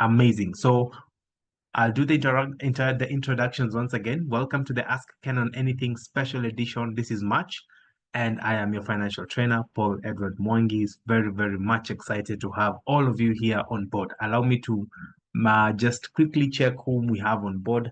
Amazing. So I'll do the introductions once again. Welcome to the Ask Kennon Anything special edition. This is March, and I am your financial trainer, Paul Edward Mwangi. Is very, very much excited to have all of you here on board. Allow me to just quickly check whom we have on board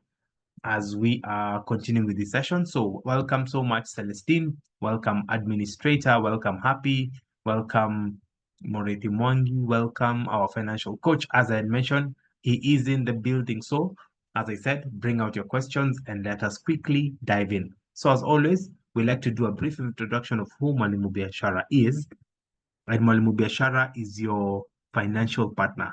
as we are continuing with this session. So welcome so much, Celestine. Welcome, Administrator. Welcome, Happy. Welcome, Morethi Mwangi. Welcome, our financial coach. As I had mentioned, he is in the building. So, as I said, bring out your questions and let us quickly dive in. So, as always, we like to do a brief introduction of who Mwalimu Biashara is. And Mwalimu Biashara is your financial partner.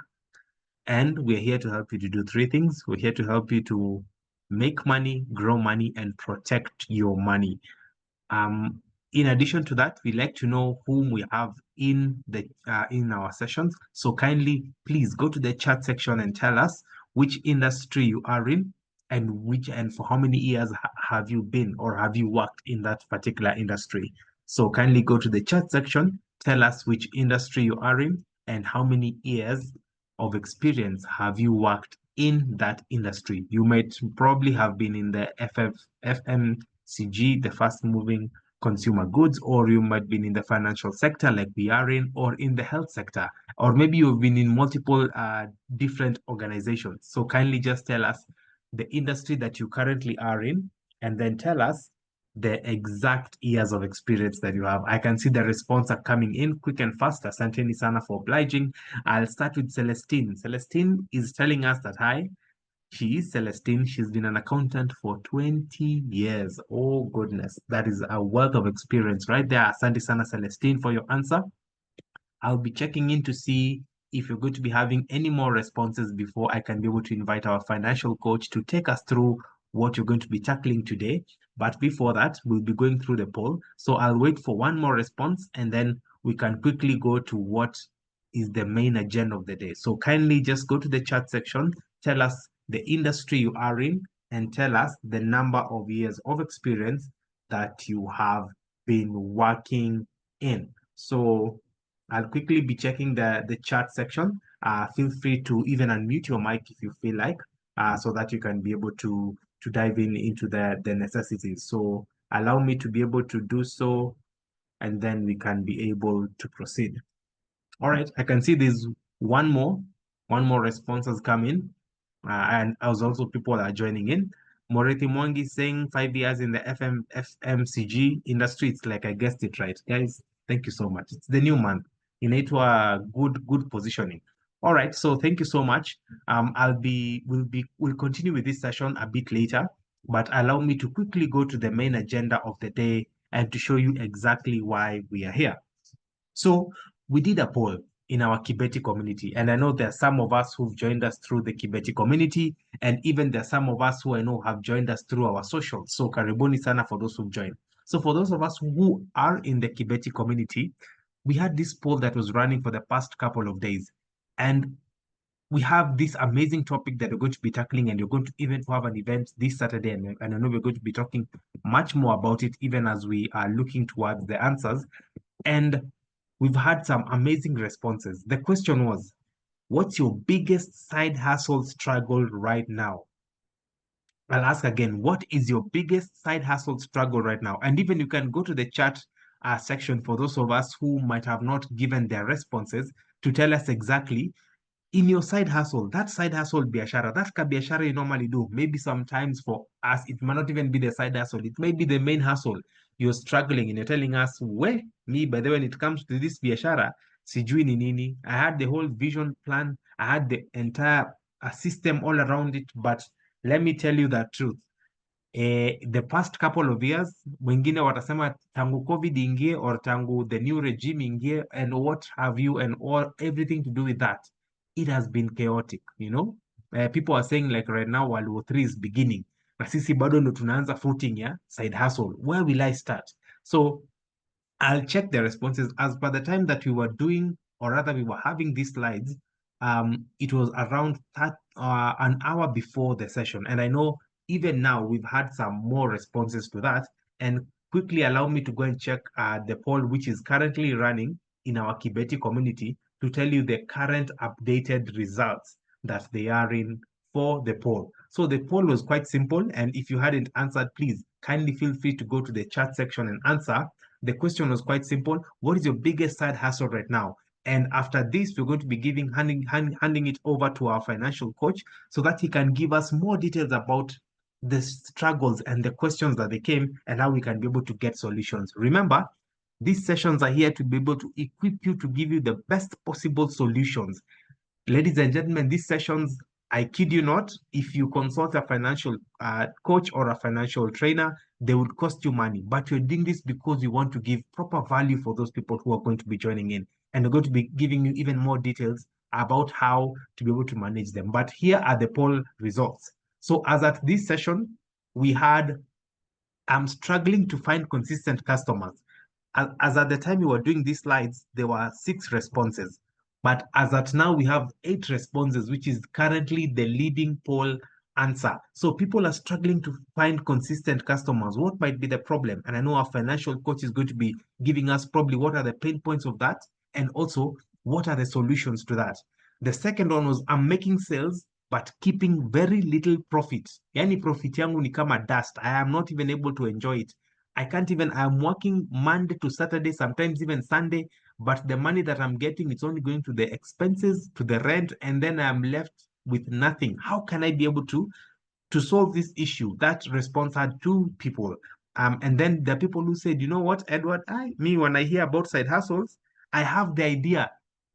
And we're here to help you to do three things. We're here to help you to make money, grow money, and protect your money. In addition to that, we like to know whom we have in our sessions. So kindly, please go to the chat section and tell us which industry you are in and for how many years have you been or have you worked in that particular industry. So kindly go to the chat section, tell us which industry you are in and how many years of experience have you worked in that industry. You might probably have been in the FMCG, the fast moving consumer goods, or you might be in the financial sector like we are in, or in the health sector, or maybe you've been in multiple different organizations. So kindly just tell us the industry that you currently are in, and then tell us the exact years of experience that you have. I can see the response are coming in quick and fast. Asanteni sana for obliging. I'll start with Celestine. Celestine is telling us that, hi, she is Celestine. She's been an accountant for 20 years. Oh, goodness. That is a wealth of experience right there. Asante sana, Celestine, for your answer. I'll be checking in to see if you're going to be having any more responses before I can be able to invite our financial coach to take us through what you're going to be tackling today. But before that, we'll be going through the poll. So I'll wait for one more response and then we can quickly go to what is the main agenda of the day. So kindly just go to the chat section, tell us the industry you are in, and tell us the number of years of experience that you have been working in. So I'll quickly be checking the chat section. Feel free to even unmute your mic if you feel like, so that you can be able to dive into the necessities. So allow me to be able to do so, and then we can be able to proceed. All right, I can see there's one more response has come in, and as also people are joining in. Morethi Mwangi saying 5 years in the FMCG industry. It's like I guessed it right, guys. Thank you so much. It's the new month. Inaitwa good positioning. All right, so thank you so much. We'll continue with this session a bit later, but allow me to quickly go to the main agenda of the day and to show you exactly why we are here. So we did a poll in our Kibeti community, and I know there are some of us who've joined us through the Kibeti community, and even there are some of us who I know have joined us through our socials. So karibuni sana for those who've joined. So for those of us who are in the Kibeti community, we had this poll that was running for the past couple of days, and we have this amazing topic that we're going to be tackling, and you're going to even have an event this Saturday, and I know we're going to be talking much more about it even as we are looking towards the answers. And we've had some amazing responses. The question was, what's your biggest side hustle struggle right now? I'll ask again, what is your biggest side hustle struggle right now? And even you can go to the chat section for those of us who might have not given their responses to tell us exactly in your side hustle, that side hustle biashara, that biashara you normally do. Maybe sometimes for us, it might not even be the side hustle. It may be the main hustle. You're struggling and you're telling us, well, me, by the way, when it comes to this biashara, sijui ni nini. I had the whole vision plan. I had the entire system all around it. But let me tell you the truth. The past couple of years, wengine watasema tangu COVID ingie or tangu the new regime ingie and what have you and all everything to do with that. It has been chaotic, you know. People are saying like right now World War III is beginning. Na sisi bado ndo tunaanza footing ya side hustle. Where will I start? So I'll check the responses as by the time that we were doing, or rather we were having these slides, it was around an hour before the session. And I know even now we've had some more responses to that. And quickly allow me to go and check the poll, which is currently running in our Kibeti community to tell you the current updated results that they are in for the poll. So the poll was quite simple. And if you hadn't answered, please kindly feel free to go to the chat section and answer. The question was quite simple. What is your biggest side hustle right now? And after this, we're going to be handing it over to our financial coach so that he can give us more details about the struggles and the questions that they came and how we can be able to get solutions. Remember, these sessions are here to be able to equip you to give you the best possible solutions. Ladies and gentlemen, these sessions, I kid you not, if you consult a financial coach or a financial trainer, they would cost you money. But you're doing this because you want to give proper value for those people who are going to be joining in. And they're going to be giving you even more details about how to be able to manage them. But here are the poll results. So as at this session, we had, I'm struggling to find consistent customers. As at the time we were doing these slides, there were 6 responses. But as at now, we have 8 responses, which is currently the leading poll answer. So people are struggling to find consistent customers. What might be the problem? And I know our financial coach is going to be giving us probably what are the pain points of that, and also what are the solutions to that. The second one was I'm making sales but keeping very little profit. Yani profit yangu ni kama dust. I am not even able to enjoy it. I'm working Monday to Saturday, sometimes even Sunday, but the money that I'm getting, it's only going to the expenses, to the rent, and then I'm left with nothing. How can I be able to solve this issue? That response had 2 people. And then the people who said, you know what, Edward, when I hear about side hustles, I have the idea.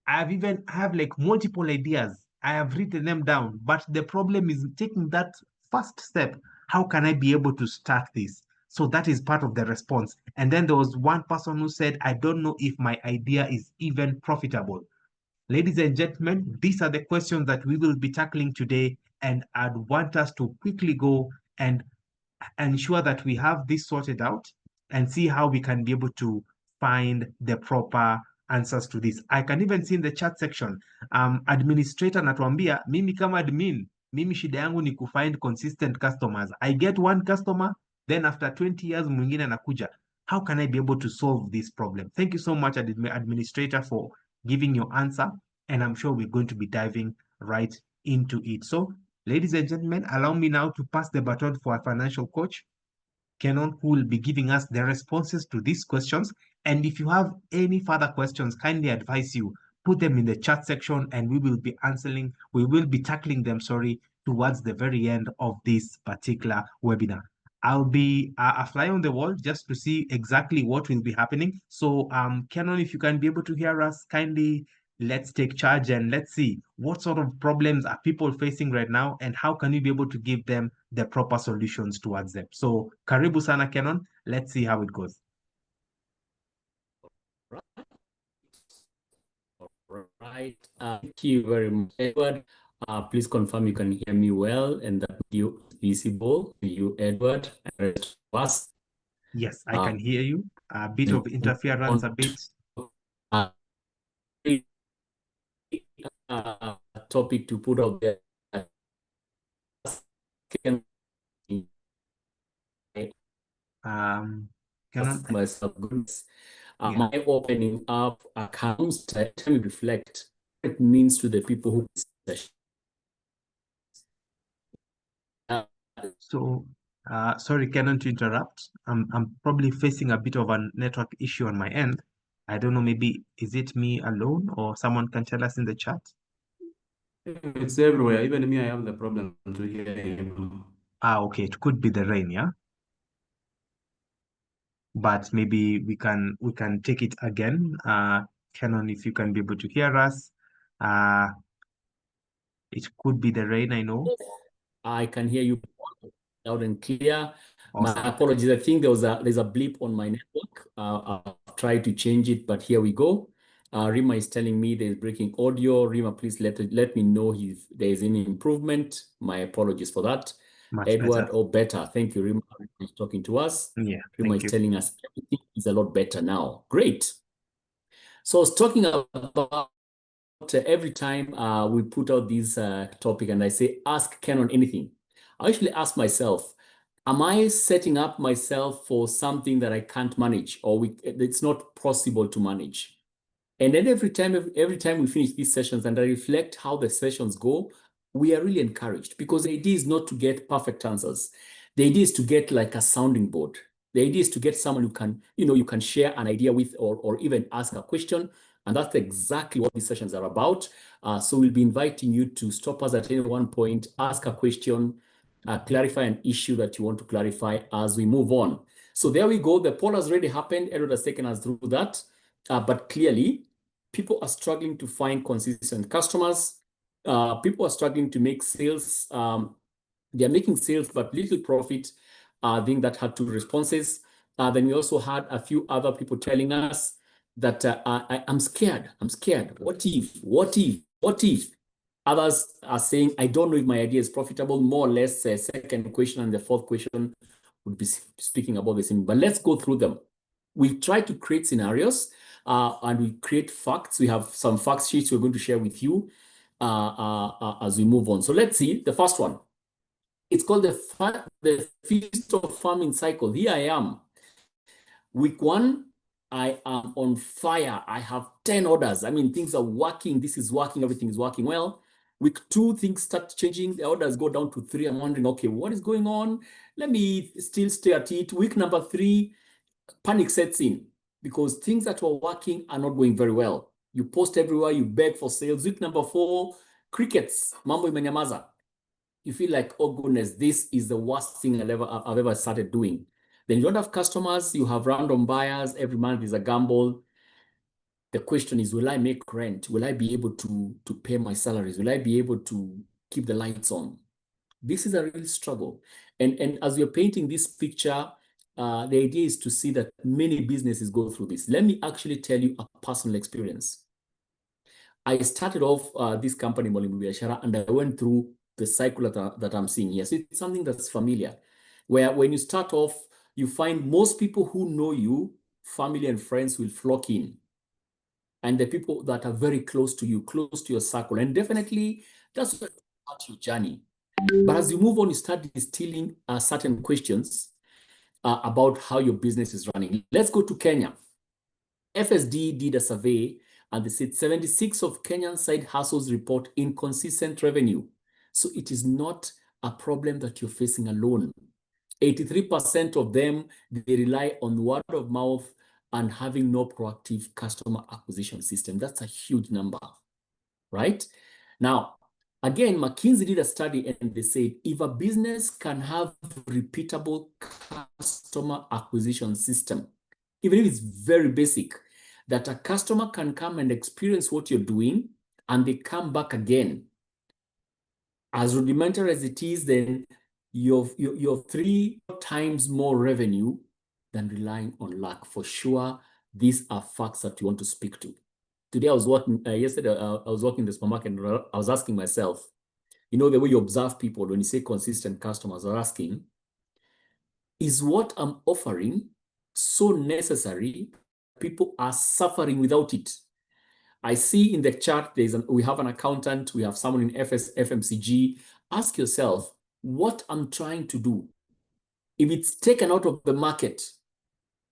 I have like multiple ideas. I have written them down, but the problem is taking that first step. How can I be able to start this? So that is part of the response. And then there was one person who said, I don't know if my idea is even profitable. Ladies and gentlemen, these are the questions that we will be tackling today. And I'd want us to quickly go and ensure that we have this sorted out and see how we can be able to find the proper answers to this. I can even see in the chat section, administrator natuambia, mimi kama admin, mimi shida yangu ni kufind consistent customers. I get one customer, then after 20 years mwingine anakuja. How can I be able to solve this problem? Thank you so much, administrator, for giving your answer. And I'm sure we're going to be diving right into it. So ladies and gentlemen, allow me now to pass the baton for our financial coach, Kennon, who will be giving us the responses to these questions. And if you have any further questions, kindly advise you, put them in the chat section and we will be tackling them, towards the very end of this particular webinar. I'll be a fly on the wall just to see exactly what will be happening. So Kennon, if you can be able to hear us, kindly let's take charge and let's see what sort of problems are people facing right now and how can we be able to give them the proper solutions towards them. So karibu sana Kennon, let's see how it goes. All right. Thank you very much, Edward. Please confirm you can hear me well and that you visible to you, Edward, and rest of us. Yes, I can hear you. A bit of interference, a bit. Topic to put out there. Kennon, myself goodness. yeah. My opening up accounts to reflect what it means to the people who So sorry, Kennon, to interrupt. I'm probably facing a bit of a network issue on my end. I don't know, maybe is it me alone or someone can tell us in the chat? It's everywhere. Even me, I have the problem to hear him. Okay, it could be the rain, yeah. But maybe we can take it again. Kennon, if you can be able to hear us. It could be the rain, I know. I can hear you loud and clear. Awesome. My apologies. I think there's a blip on my network. I'll try to change it, but here we go. Rima is telling me there's breaking audio. Rima, please let me know if there is any improvement. My apologies for that. Much Edward, better. Better. Thank you, Rima, for talking to us. Yeah, Rima is telling us everything is a lot better now. Great. So I was talking about every time we put out this topic and I say, ask Kennon anything. I actually ask myself, am I setting up myself for something that I can't manage or it's not possible to manage? And then every time we finish these sessions and I reflect how the sessions go, we are really encouraged, because the idea is not to get perfect answers. The idea is to get like a sounding board. The idea is to get someone who can, you can share an idea with, or even ask a question. And that's exactly what these sessions are about. So we'll be inviting you to stop us at any one point, ask a question, clarify an issue that you want to clarify as we move on. So there we go. The poll has already happened. Edward has taken us through that. But clearly, people are struggling to find consistent customers. People are struggling to make sales. They are making sales, but little profit. I think that had two responses. Then we also had a few other people telling us that I'm scared. I'm scared. What if? What if? What if? Others are saying, I don't know if my idea is profitable. More or less, second question and the fourth question would be speaking about the same. But let's go through them. We try to create scenarios and we create facts. We have some fact sheets we're going to share with you as we move on. So let's see the first one. It's called the Feast of Farming Cycle. Here I am. Week 1, I am on fire. I have 10 orders. I mean, things are working. This is working. Everything is working well. Week 2, things start changing. The orders go down to 3. I'm wondering, okay, what is going on? Let me still stay at it. Week number 3, panic sets in because things that were working are not going very well. You post everywhere. You beg for sales. Week number 4, crickets. Mambo imenyamaza. You feel like, oh goodness, this is the worst thing I've ever started doing. Then you don't have customers, you have random buyers, every month is a gamble. The question is, will I make rent? Will I be able to pay my salaries? Will I be able to keep the lights on? This is a real struggle. And as we're painting this picture, the idea is to see that many businesses go through this. Let me actually tell you a personal experience. I started off this company, Mwalimu Biashara, and I went through the cycle that I'm seeing here. So it's something that's familiar, where when you start off, you find most people who know you, family and friends, will flock in. And the people that are very close to you, close to your circle. And definitely, that's what starts your journey. But as you move on, you start distilling certain questions about how your business is running. Let's go to Kenya. FSD did a survey and they said 76 of Kenyan side hustles report inconsistent revenue. So it is not a problem that you're facing alone. 83% of them, they rely on word of mouth and having no proactive customer acquisition system. That's a huge number, right? Now, again, McKinsey did a study and they said, if a business can have repeatable customer acquisition system, even if it's very basic, that a customer can come and experience what you're doing and they come back again. As rudimentary as it is, then you're 3 times more revenue than relying on luck. For sure, these are facts that you want to speak to. Today I was working, yesterday I was working in the supermarket and I was asking myself, the way you observe people, when you say consistent customers, are asking, is what I'm offering so necessary people are suffering without it? I see in the chart, we have an accountant, we have someone in FMCG. Ask yourself, what I'm trying to do, if it's taken out of the market,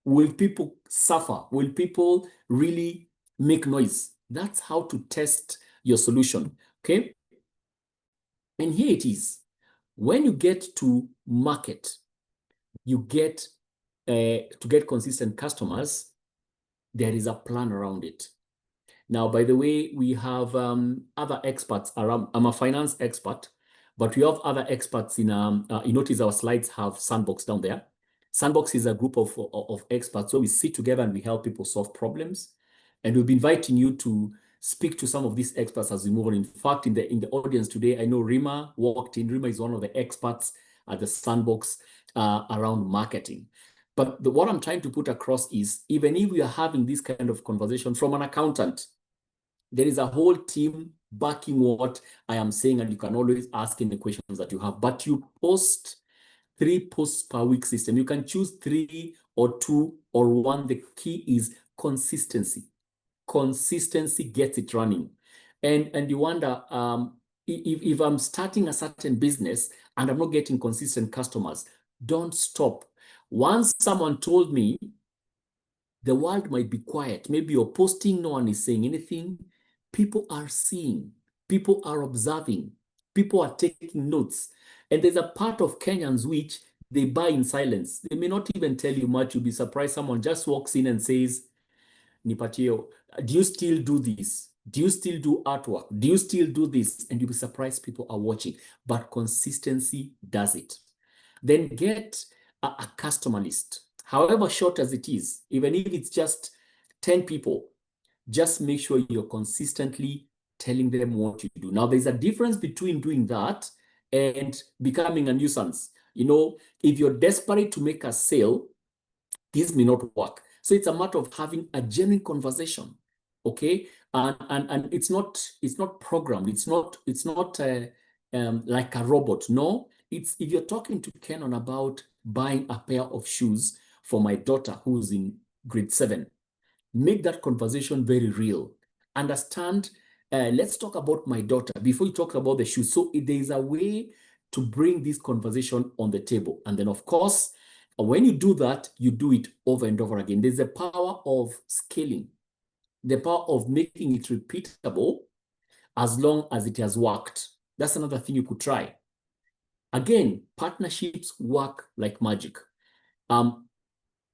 will people suffer? Will people really make noise? That's how to test your solution, okay? And here it is. When you get to market, you get to get consistent customers, there is a plan around it. Now, by the way, we have other experts around. I'm a finance expert, but we have other experts in, you notice our slides have Sandbox down there. Sandbox is a group of experts where we sit together and we help people solve problems. And we'll be inviting you to speak to some of these experts as we move on. In fact, in the audience today, I know Rima walked in. Rima is one of the experts at the Sandbox around marketing. But what I'm trying to put across is, even if we are having this kind of conversation from an accountant, there is a whole team backing what I am saying, and you can always ask any questions that you have. But you post 3 posts per week system. You can choose 3 or 2 or 1. The key is consistency. Consistency gets it running. And you wonder, if I'm starting a certain business and I'm not getting consistent customers, don't stop. Once someone told me, the world might be quiet. Maybe you're posting, no one is saying anything. People are seeing, people are observing. People are taking notes. And there's a part of Kenyans which they buy in silence. They may not even tell you much. You'll be surprised someone just walks in and says, Nipatio, do you still do this? Do you still do artwork? Do you still do this? And you'll be surprised people are watching. But consistency does it. Then get a customer list, however short as it is, even if it's just 10 people, just make sure you're consistently telling them what you do. Now, there's a difference between doing that and becoming a nuisance. You know, if you're desperate to make a sale, this may not work. So it's a matter of having a genuine conversation, okay? And it's not programmed. It's not like a robot. No, it's if you're talking to Kennon about buying a pair of shoes for my daughter who's in grade 7, make that conversation very real. Understand, let's talk about my daughter before you talk about the shoes. So there is a way to bring this conversation on the table. And then, of course, when you do that, you do it over and over again. There's a power of scaling, the power of making it repeatable as long as it has worked. That's another thing you could try. Again, partnerships work like magic.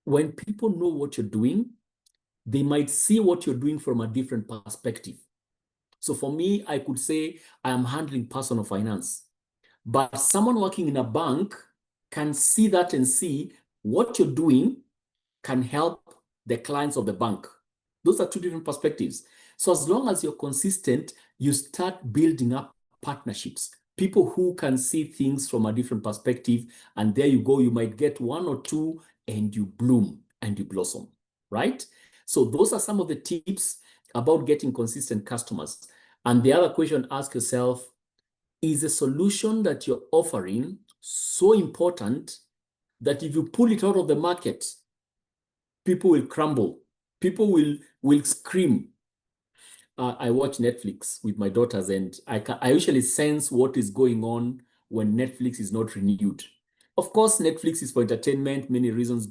When people know what you're doing, they might see what you're doing from a different perspective. So for me, I could say I am handling personal finance, but someone working in a bank can see that and see what you're doing can help the clients of the bank. Those are two different perspectives. So as long as you're consistent, you start building up partnerships, people who can see things from a different perspective. And there you go, you might get one or two and you bloom and you blossom, right? So those are some of the tips about getting consistent customers. And the other question, ask yourself, is the solution that you're offering so important that if you pull it out of the market, people will crumble, people will scream? I watch Netflix with my daughters, and I usually sense what is going on when Netflix is not renewed. Of course, Netflix is for entertainment, many reasons,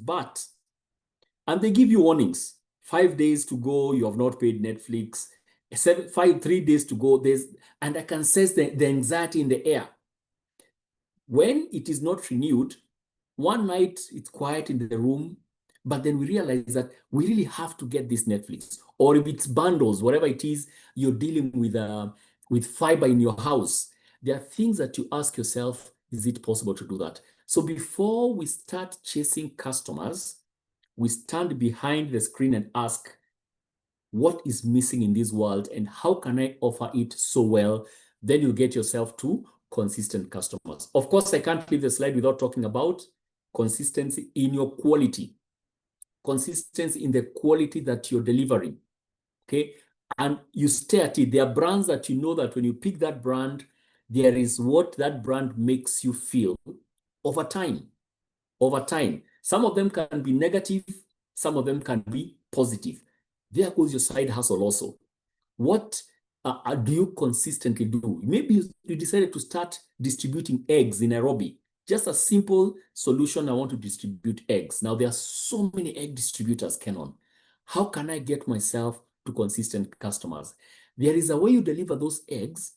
and they give you warnings. 5 days to go, you have not paid Netflix. 3 days to go, and I can sense the anxiety in the air. When it is not renewed, one night it's quiet in the room, but then we realize that we really have to get this Netflix. Or if it's bundles, whatever it is, you're dealing with fiber in your house. There are things that you ask yourself, is it possible to do that? So before we start chasing customers, we stand behind the screen and ask, what is missing in this world and how can I offer it so well? Then you get yourself to consistent customers. Of course, I can't leave the slide without talking about consistency in your quality, consistency in the quality that you're delivering, okay? And you stay at it. There are brands that you know that when you pick that brand, there is what that brand makes you feel over time. Over time. Some of them can be negative, some of them can be positive. There goes your side hustle also. What do you consistently do? Maybe you decided to start distributing eggs in Nairobi. Just a simple solution, I want to distribute eggs. Now, there are so many egg distributors, Kennon. How can I get myself to consistent customers? There is a way you deliver those eggs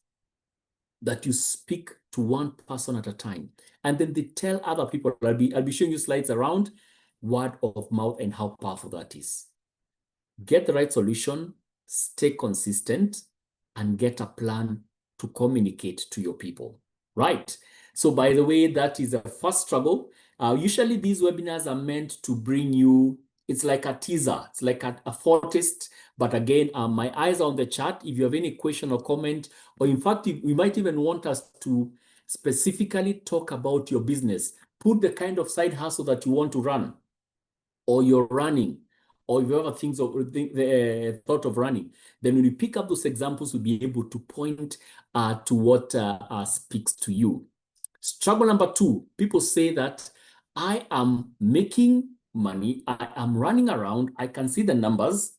that you speak to one person at a time. And then they tell other people. I'll be showing you slides around word of mouth and how powerful that is. Get the right solution, stay consistent, and get a plan to communicate to your people, right? So by the way, that is the first struggle. Usually these webinars are meant to bring you, it's like a teaser, it's like a foretaste. But again, my eyes are on the chat. If you have any question or comment, or in fact, you might even want us to specifically talk about your business, put the kind of side hustle that you want to run, or you're running, or if you ever think the thought of running, then when you pick up those examples, we'll be able to point to what speaks to you. Struggle number 2, people say that I am making money, I am running around, I can see the numbers,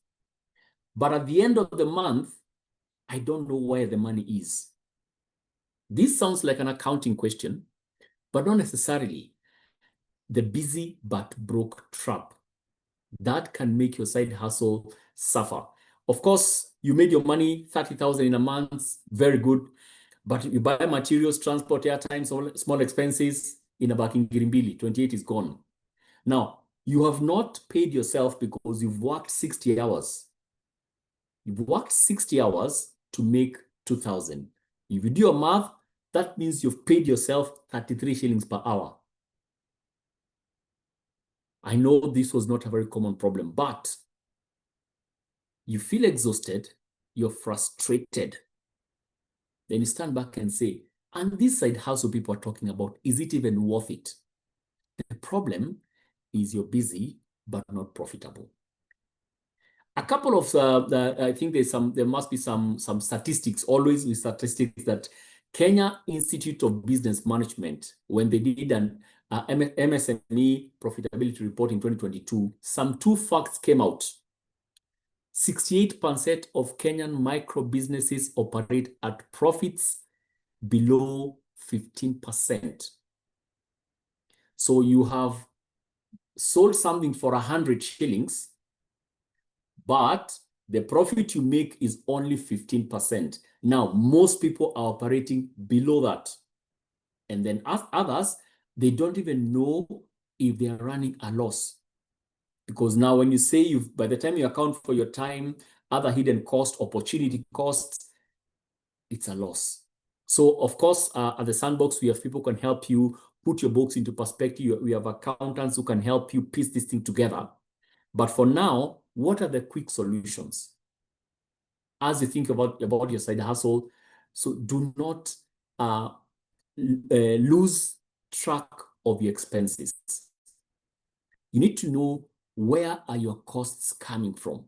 but at the end of the month, I don't know where the money is. This sounds like an accounting question, but not necessarily. The busy but broke trap. That can make your side hustle suffer. Of course, you made your money, 30,000 in a month, very good. But you buy materials, transport, airtime, small expenses in a Bakingirimbili, 28 is gone. Now, you have not paid yourself because you've worked 60 hours. You've worked 60 hours to make 2,000. If you do your math, that means you've paid yourself 33 shillings per hour. I know this was not a very common problem, but you feel exhausted, you're frustrated. Then you stand back and say, and this side hustle people are talking about, is it even worth it? The problem is you're busy, but not profitable. A couple of, I think there must be some statistics, always with statistics, that Kenya Institute of Business Management, when they did an MSME profitability report in 2022, some two facts came out. 68% of Kenyan micro businesses operate at profits below 15%. So you have sold something for 100 shillings, but the profit you make is only 15%. Now, most people are operating below that. And then as others, they don't even know if they are running a loss. Because now when you say by the time you account for your time, other hidden costs, opportunity costs, it's a loss. So of course, at the Sandbox, we have people who can help you put your books into perspective. We have accountants who can help you piece this thing together. But for now, what are the quick solutions? As you think about your side hustle, so do not lose track of your expenses. You need to know, where are your costs coming from?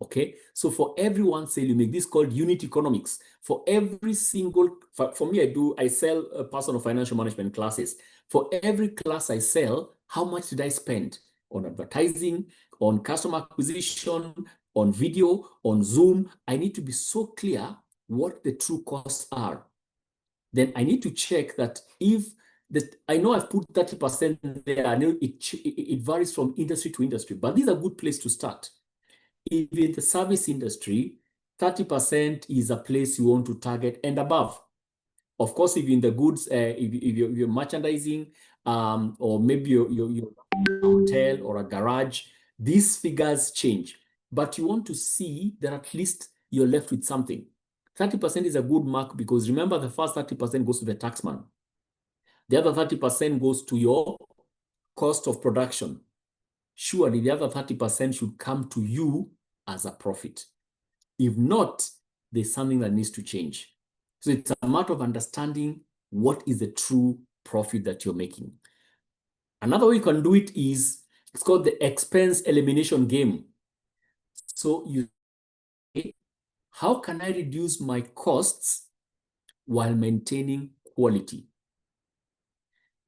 Okay, so for every one sale you make, this is called unit economics. For every single, for me, I sell personal financial management classes. For every class I sell, how much did I spend on advertising, on customer acquisition, on video, on Zoom? I need to be so clear what the true costs are. Then I need to check that I know I've put 30% there. I know it varies from industry to industry, but these are good place to start. If in the service industry, 30% is a place you want to target and above. Of course, if in the goods, if you're merchandising, or maybe you're a hotel or a garage, these figures change. But you want to see that at least you're left with something. 30% is a good mark, because remember, the first 30% goes to the taxman. The other 30% goes to your cost of production. Surely the other 30% should come to you as a profit. If not, there's something that needs to change. So it's a matter of understanding what is the true profit that you're making. Another way you can do it is, it's called the expense elimination game. So you say, how can I reduce my costs while maintaining quality?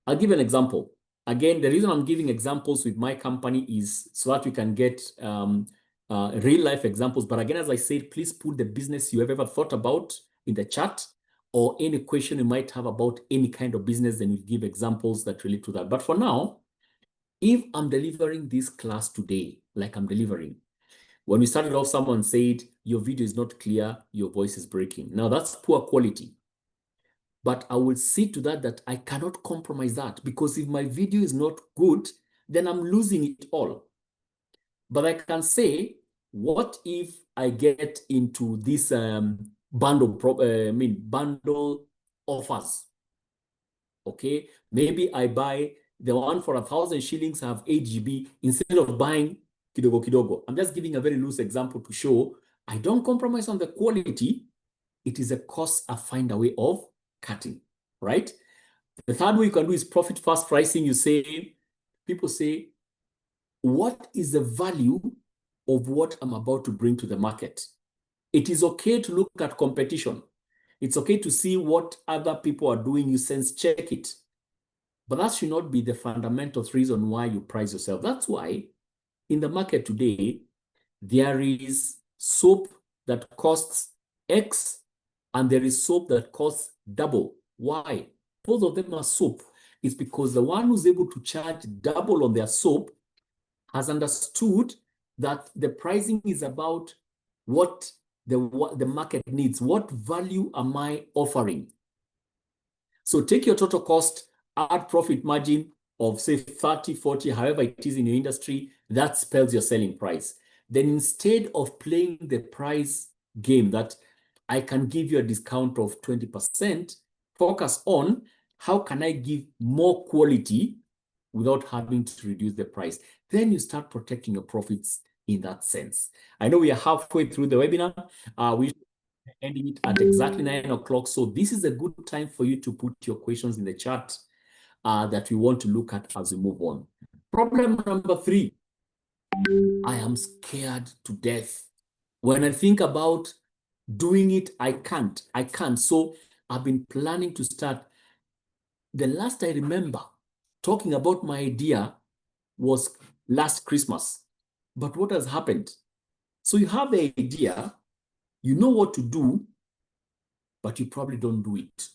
I'll give an example. Again, the reason I'm giving examples with my company is so that we can get real life examples. But again, as I said, please put the business you have ever thought about in the chat, or any question you might have about any kind of business, then we'll give examples that relate to that. But for now, if I'm delivering this class today, like I'm delivering, when we started off, someone said, your video is not clear, your voice is breaking. Now that's poor quality. But I will see to that I cannot compromise that, because if my video is not good, then I'm losing it all. But I can say, what if I get into this bundle offers? Okay, maybe I buy the one for 1,000 shillings, have 8 GB instead of buying kidogo kidogo. I'm just giving a very loose example to show I don't compromise on the quality. It is a cost I find a way of cutting, right? The third way you can do is profit first pricing. People say, what is the value of what I'm about to bring to the market? It is okay to look at competition. It's okay to see what other people are doing. You sense check it. But that should not be the fundamental reason why you price yourself. That's why in the market today, there is soap that costs X and there is soap that costs double. Why? Both of them are soap. It's because the one who's able to charge double on their soap has understood that the pricing is about what the market needs. What value am I offering? So take your total cost, add profit margin of say 30, 40, however it is in your industry, that spells your selling price. Then instead of playing the price game that I can give you a discount of 20%, focus on how can I give more quality without having to reduce the price. Then you start protecting your profits in that sense. I know we are halfway through the webinar. We ending it at exactly 9 o'clock. So this is a good time for you to put your questions in the chat that we want to look at as we move on. Problem number 3, I am scared to death. When I think about doing it, I can't. So I've been planning to start. The last I remember talking about my idea was last Christmas. But what has happened? So you have the idea, you know what to do, but you probably don't do it.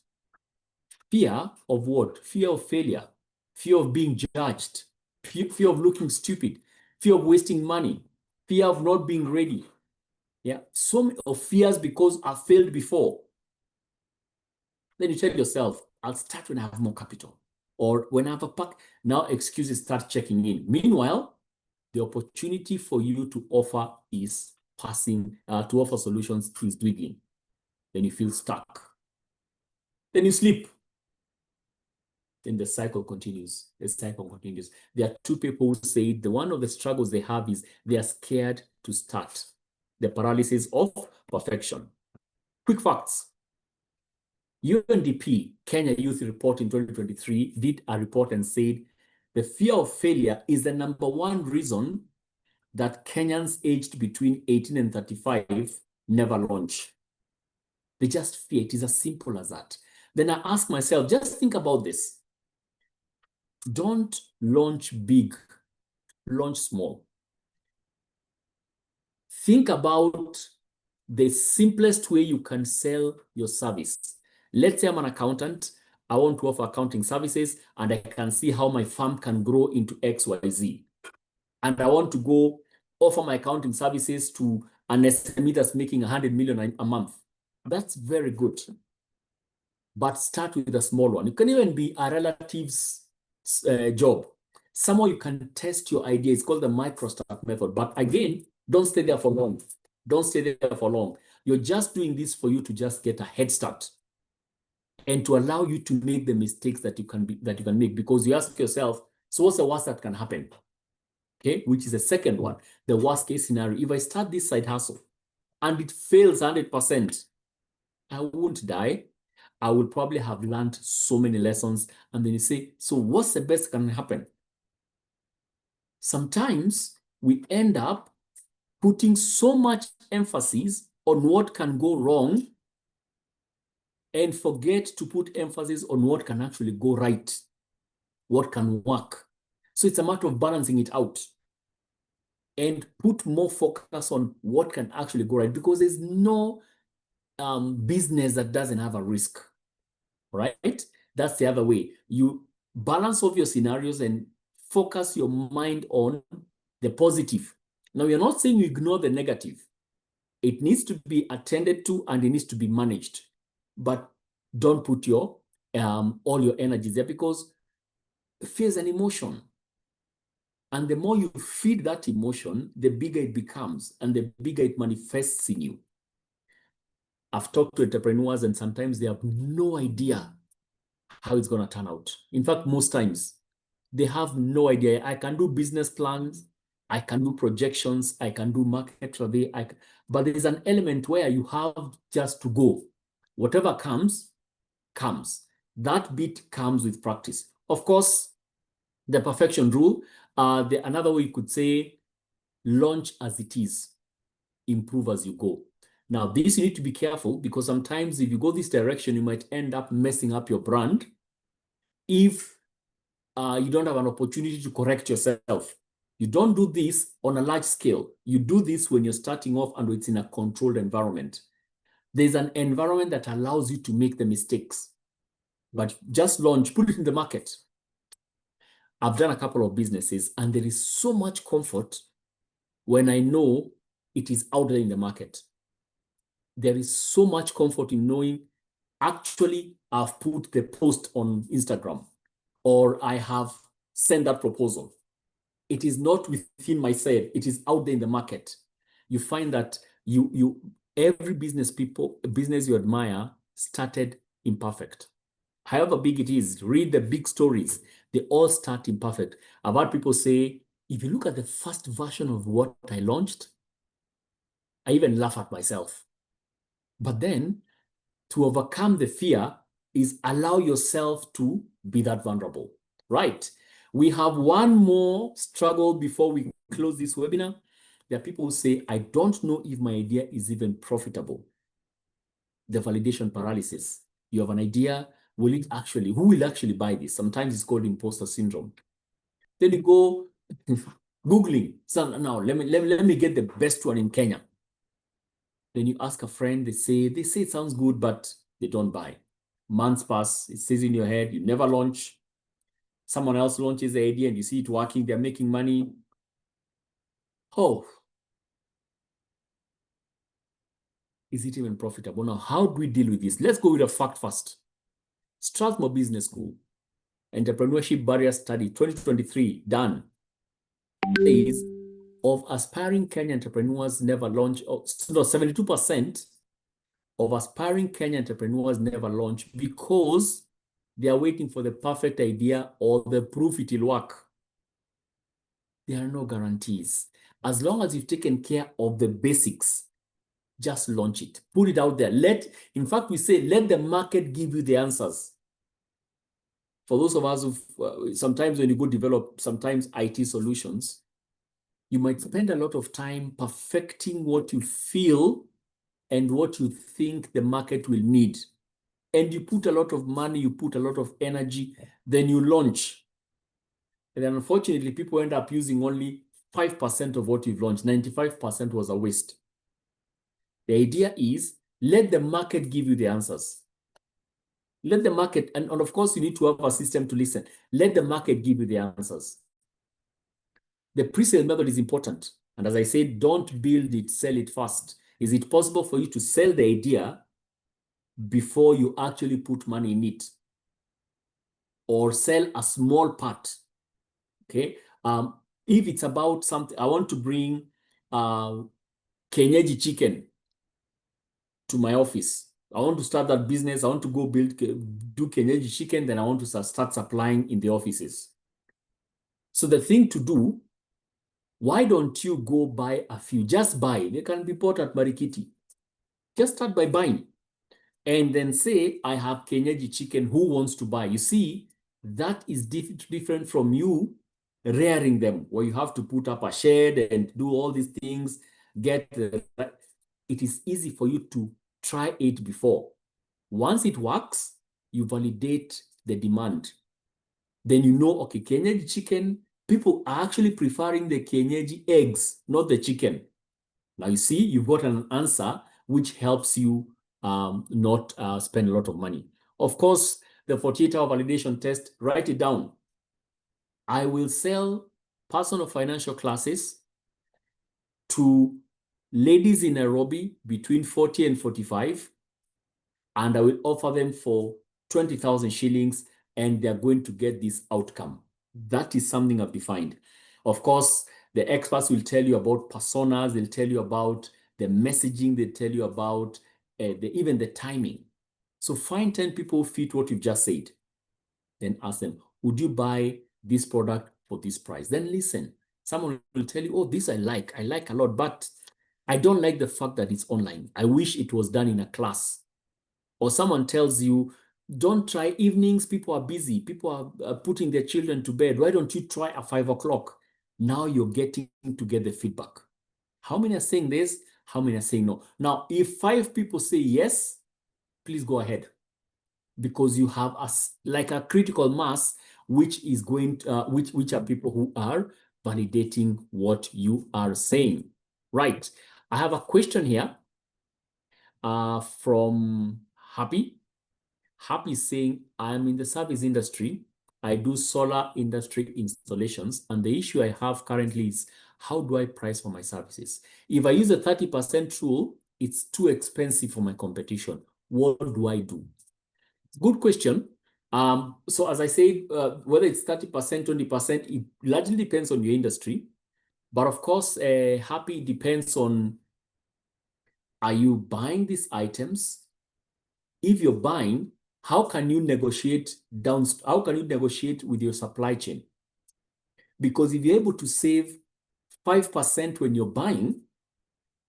Fear of what? Fear of failure, fear of being judged, fear of looking stupid, fear of wasting money, fear of not being ready. Yeah, so many of fears because I failed before. Then you tell yourself, I'll start when I have more capital. Or when I have a pack, now excuses start checking in. Meanwhile, the opportunity for you to offer is passing, to offer solutions is dwindling. Then you feel stuck. Then you sleep. Then the cycle continues. The cycle continues. There are 2 people who say the one of the struggles they have is they are scared to start. The paralysis of perfection. Quick facts. UNDP, Kenya Youth Report in 2023, did a report and said the fear of failure is the #1 reason that Kenyans aged between 18 and 35 never launch. They just fear. It is as simple as that. Then I ask myself, just think about this. Don't launch big, launch small. Think about the simplest way you can sell your service. Let's say I'm an accountant. I want to offer accounting services, and I can see how my firm can grow into XYZ. And I want to go offer my accounting services to an SME that's making 100 million a month. That's very good. But start with a small one. It can even be a relative's job. Somewhere you can test your idea. It's called the micro start method. But again, don't stay there for long. Don't stay there for long. You're just doing this for you to just get a head start and to allow you to make the mistakes that you can make, because you ask yourself, so what's the worst that can happen? Okay, which is the second one, the worst case scenario. If I start this side hustle and it fails 100%, I won't die. I will probably have learned so many lessons. And then you say, so what's the best that can happen? Sometimes we end up putting so much emphasis on what can go wrong and forget to put emphasis on what can actually go right, what can work. So it's a matter of balancing it out and put more focus on what can actually go right, because there's no business that doesn't have a risk, right? That's the other way. You balance off your scenarios and focus your mind on the positive. Now, you're not saying you ignore the negative. It needs to be attended to and it needs to be managed. But don't put your all your energies there, because fear is an emotion. And the more you feed that emotion, the bigger it becomes and the bigger it manifests in you. I've talked to entrepreneurs and sometimes they have no idea how it's going to turn out. In fact, most times they have no idea. I can do business plans, I can do projections, I can do market survey, but there's an element where you have just to go. Whatever comes, comes. That bit comes with practice. Of course, the perfection rule, another way you could say, launch as it is, improve as you go. Now, this you need to be careful, because sometimes if you go this direction, you might end up messing up your brand if you don't have an opportunity to correct yourself. You don't do this on a large scale. You do this when you're starting off and it's in a controlled environment. There's an environment that allows you to make the mistakes. But just launch, put it in the market. I've done a couple of businesses and there is so much comfort when I know it is out there in the market. there is so much comfort in knowing, actually, I've put the post on Instagram, or I have sent that proposal. It is not within myself, it is out there in the market. You find that every business you admire started imperfect. However big it is, read the big stories, they all start imperfect. I've heard people say, if you look at the first version of what I launched, I even laugh at myself. But then, to overcome the fear is allow yourself to be that vulnerable, right? We have one more struggle before we close this webinar. There are people who say, I don't know if my idea is even profitable. The validation paralysis. You have an idea, who will actually buy this? Sometimes it's called imposter syndrome. Then you go Googling, so now let me get the best one in Kenya. Then you ask a friend, they say it sounds good, but they don't buy. Months pass, it stays in your head, you never launch. Someone else launches the idea and you see it working, they're making money. Oh, is it even profitable? Now, how do we deal with this? Let's go with a fact first. Strathmore Business School, Entrepreneurship Barrier Study 2023, done. Says of aspiring Kenyan entrepreneurs never launch, 72% of aspiring Kenyan entrepreneurs never launch because they are waiting for the perfect idea or the proof it will work. There are no guarantees. As long as you've taken care of the basics, just launch it. Put it out there. In fact, we say, let the market give you the answers. For those of us who, sometimes when you go develop, sometimes IT solutions, you might spend a lot of time perfecting what you feel and what you think the market will need. And you put a lot of money, you put a lot of energy, then you launch. And then unfortunately, people end up using only 5% of what you've launched. 95% was a waste. The idea is, let the market give you the answers. Let the market, and of course, you need to have a system to listen. Let the market give you the answers. The pre-sale method is important. And as I said, don't build it, sell it first. Is it possible for you to sell the idea before you actually put money in it? Or sell a small part, okay? If it's about something, I want to bring Kenyeji chicken to my office. I want to start that business. I want to go do Kenyeji chicken, then I want to start supplying in the offices. So the thing to do, why don't you go buy a few? Just buy. They can be bought at Marikiti. Just start by buying. And then say, I have Kenyeji chicken. Who wants to buy? You see, that is different from you rearing them, where you have to put up a shed and do all these things. It is easy for you to try it before. Once it works, you validate the demand. Then you know, okay, Kenyeji chicken, people are actually preferring the Kenyeji eggs, not the chicken. Now you see, you've got an answer which helps you not spend a lot of money. Of course, the 48-hour validation test, write it down. I will sell personal financial classes to ladies in Nairobi between 40 and 45, and I will offer them for 20,000 shillings, and they're going to get this outcome. That is something I've defined. Of course, the experts will tell you about personas, they'll tell you about the messaging, they'll tell you about even the timing. So find 10 people who fit what you've just said. Then ask them, would you buy this product for this price? Then listen. Someone will tell you, oh, this I like a lot, but I don't like the fact that it's online. I wish it was done in a class. Or someone tells you, don't try evenings, people are busy, people are putting their children to bed. Why don't you try at 5 o'clock? Now you're getting to get the feedback. How many are saying this? How many are saying no? Now, if 5 people say yes, please go ahead, because you have like a critical mass, which is going to, which are people who are validating what you are saying. Right. I have a question here from Happy. Happy is saying, I'm in the service industry. I do solar industry installations. And the issue I have currently is, how do I price for my services? If I use a 30% rule, it's too expensive for my competition. What do I do? Good question. So as I said, whether it's 30%, 20%, it largely depends on your industry. But of course, happy depends on, are you buying these items? If you're buying, how can you negotiate how can you negotiate with your supply chain? Because if you're able to save 5% when you're buying,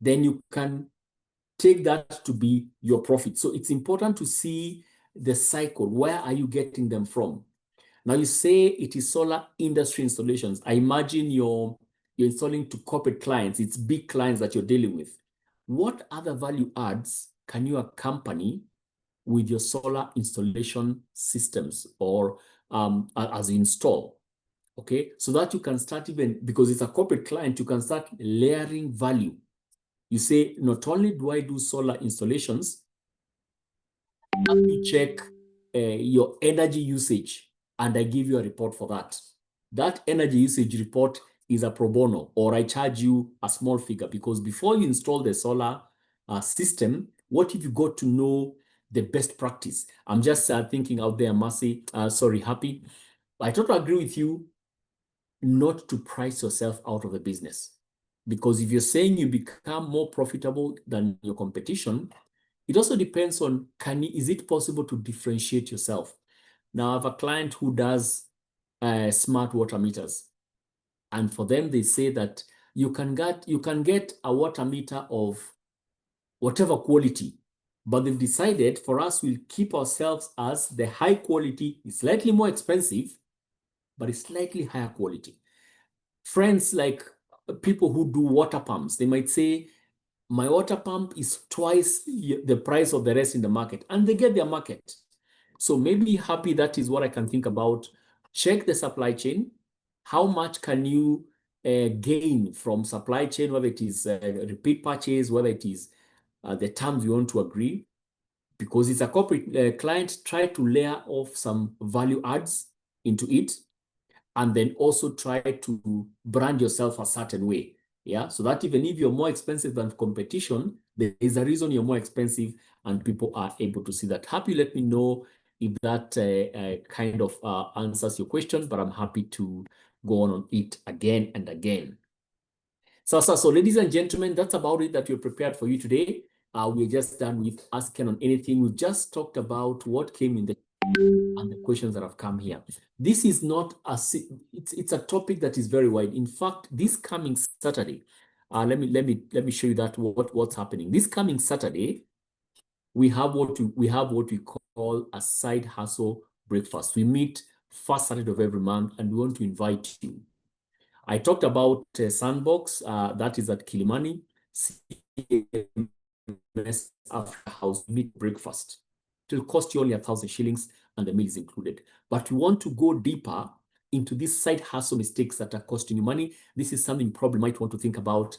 then you can take that to be your profit. So it's important to see the cycle. Where are you getting them from? Now you say it is solar industry installations. I imagine you're installing to corporate clients. It's big clients that you're dealing with. What other value adds can you accompany with your solar installation systems, or as you install? Okay, so that you can start, even because it's a corporate client, you can start layering value. You say, not only do I do solar installations, you check your energy usage, and I give you a report for that. That energy usage report is a pro bono, or I charge you a small figure, because before you install the solar system, what if you got to know the best practice? I'm just thinking out there, Happy. I totally agree with you not to price yourself out of the business. Because if you're saying you become more profitable than your competition, it also depends on, is it possible to differentiate yourself? Now, I have a client who does smart water meters. And for them, they say that you can get a water meter of whatever quality. But they've decided, for us, we'll keep ourselves as the high quality. It's slightly more expensive, but it's slightly higher quality. Friends like people who do water pumps, they might say, my water pump is twice the price of the rest in the market, and they get their market. So maybe Happy, that is what I can think about. Check the supply chain. How much can you gain from supply chain, whether it is repeat purchase, whether it is the terms you want to agree. Because it's a corporate client, try to layer off some value adds into it, and then also try to brand yourself a certain way. Yeah, so that even if you're more expensive than competition, there is a reason you're more expensive, and people are able to see that. Happy, let me know if that kind of answers your question, but I'm happy to go on it again and again. So ladies and gentlemen, that's about it that we're prepared for you today. We're just done with Ask Kennon Anything. We've just talked about what came in the and the questions that have come here. This is not it's a topic that is very wide. In fact, this coming Saturday, let me show you that what's happening. This coming Saturday, we have what we call a side hustle breakfast. We meet first Saturday of every month, and we want to invite you. I talked about Sandbox, that is at Kilimani. After house meet breakfast. It will cost you only 1,000 shillings, and the meal is included. But you want to go deeper into these side hustle mistakes that are costing you money. This is something you probably might want to think about.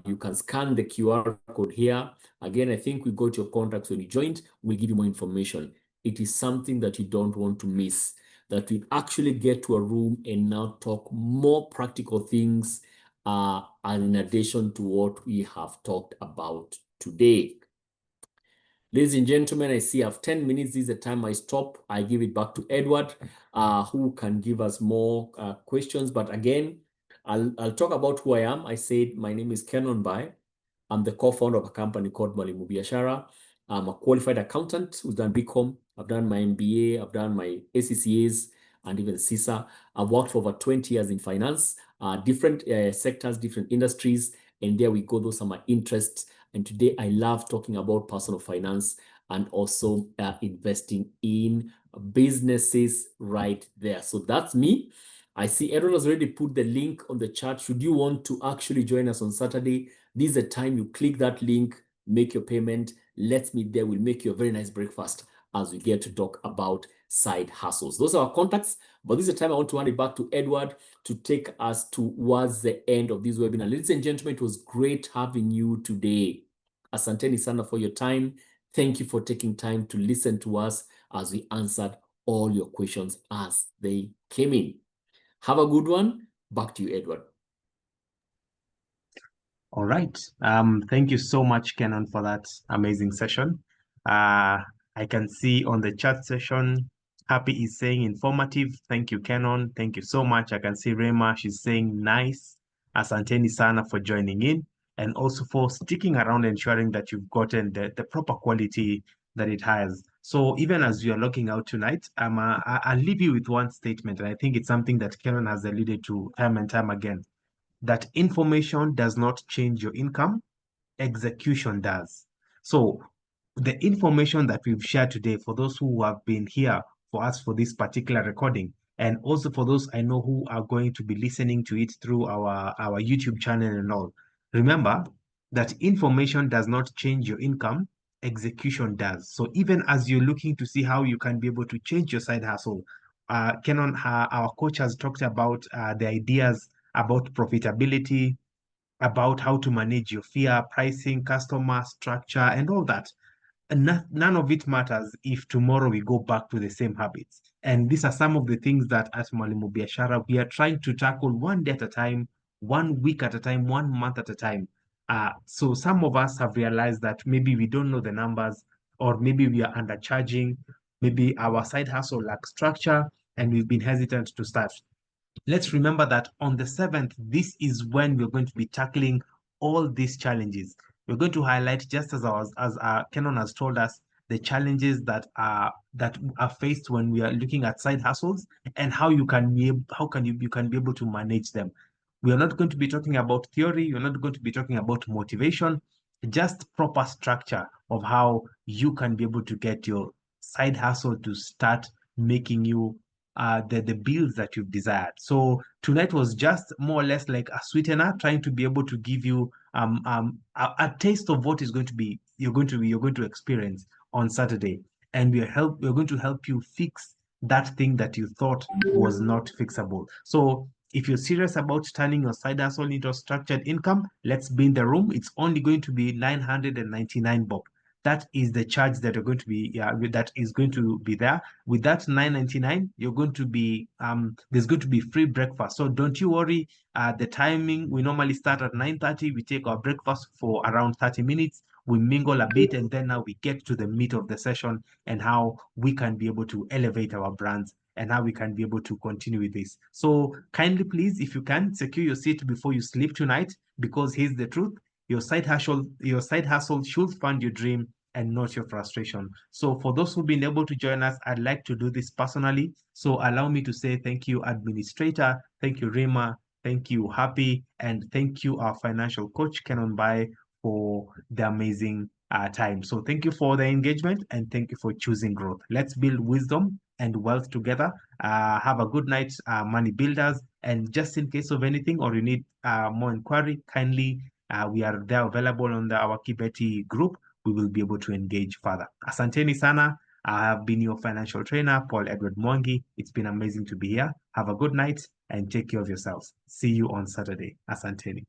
You can scan the QR code here. Again, I think we got your contacts when you joined. We'll give you more information. It is something that you don't want to miss, that we actually get to a room and now talk more practical things, and in addition to what we have talked about today. Ladies and gentlemen, I see I have 10 minutes. This is the time I stop. I give it back to Edward, who can give us more questions. But again, I'll talk about who I am. I said my name is Kennon Mbae. I'm the co-founder of a company called Mwalimu Biashara. I'm a qualified accountant who's done BCom. I've done my MBA. I've done my ACCAs and even CISA. I've worked for over 20 years in finance, different sectors, different industries. And there we go. Those are my interests. And today I love talking about personal finance and also investing in businesses right there. So that's me. I see everyone has already put the link on the chat. Should you want to actually join us on Saturday, this is the time you click that link, make your payment. Let's meet there. We'll make you a very nice breakfast as we get to talk about side hustles. Those are our contacts. But this is the time I want to hand it back to Edward to take us towards the end of this webinar. Ladies and gentlemen, it was great having you today. Asanteni sana for your time. Thank you for taking time to listen to us as we answered all your questions as they came in. Have a good one. Back to you, Edward. All right. Thank you so much, Kennon, for that amazing session. I can see on the chat session, Happy is saying informative. Thank you, Kennon. Thank you so much. I can see Rema, she's saying nice. Asanteni sana for joining in and also for sticking around, ensuring that you've gotten the proper quality that it has. So even as we are logging out tonight, I'll leave you with one statement, and I think it's something that Kennon has alluded to time and time again, that information does not change your income, execution does. So the information that we've shared today, for those who have been here for us for this particular recording, and also for those I know who are going to be listening to it through our YouTube channel and all, remember that information does not change your income, execution does. So even as you're looking to see how you can be able to change your side hustle, Kennon, our coach has talked about the ideas about profitability, about how to manage your fear, pricing, customer structure, and all that. And none of it matters if tomorrow we go back to the same habits. And these are some of the things that at Mwalimu Biashara, we are trying to tackle one day at a time, 1 week at a time, 1 month at a time. So some of us have realized that maybe we don't know the numbers, or maybe we are undercharging, maybe our side hustle lacks structure, and we've been hesitant to start. Let's remember that on the 7th, this is when we're going to be tackling all these challenges. We're going to highlight, just as Kennon has told us, the challenges that are faced when we are looking at side hustles, and how you can be able to manage them. We are not going to be talking about theory. We're not going to be talking about motivation, just proper structure of how you can be able to get your side hustle to start making you the bills that you've desired. So tonight was just more or less like a sweetener, trying to be able to give you a taste of what is going to be you're going to experience on Saturday, and we're going to help you fix that thing that you thought was not fixable. So if you're serious about turning your side hustle into structured income, let's be in the room. It's only going to be 999 bob. That is the charge that you're going to be that is going to be there. With that 999, you're going to be there's going to be free breakfast. So don't you worry. The timing, we normally start at 9:30. We take our breakfast for around 30 minutes. We mingle a bit, and then now we get to the meat of the session and how we can be able to elevate our brands and how we can be able to continue with this. So kindly, please, if you can, secure your seat before you sleep tonight, because here's the truth: your side hustle should fund your dream and not your frustration. So for those who've been able to join us, I'd like to do this personally. So allow me to say thank you, administrator. Thank you, Rima. Thank you, Happy. And thank you, our financial coach, Kennon Mbae, for the amazing time. So thank you for the engagement, and thank you for choosing growth. Let's build wisdom and wealth together. Have a good night, money builders. And just in case of anything, or you need more inquiry, kindly, we are there available on our Kibeti group. We will be able to engage further. Asanteni sana. I have been your financial trainer, Paul Edward Mwangi. It's been amazing to be here. Have a good night and take care of yourselves. See you on Saturday. Asanteni.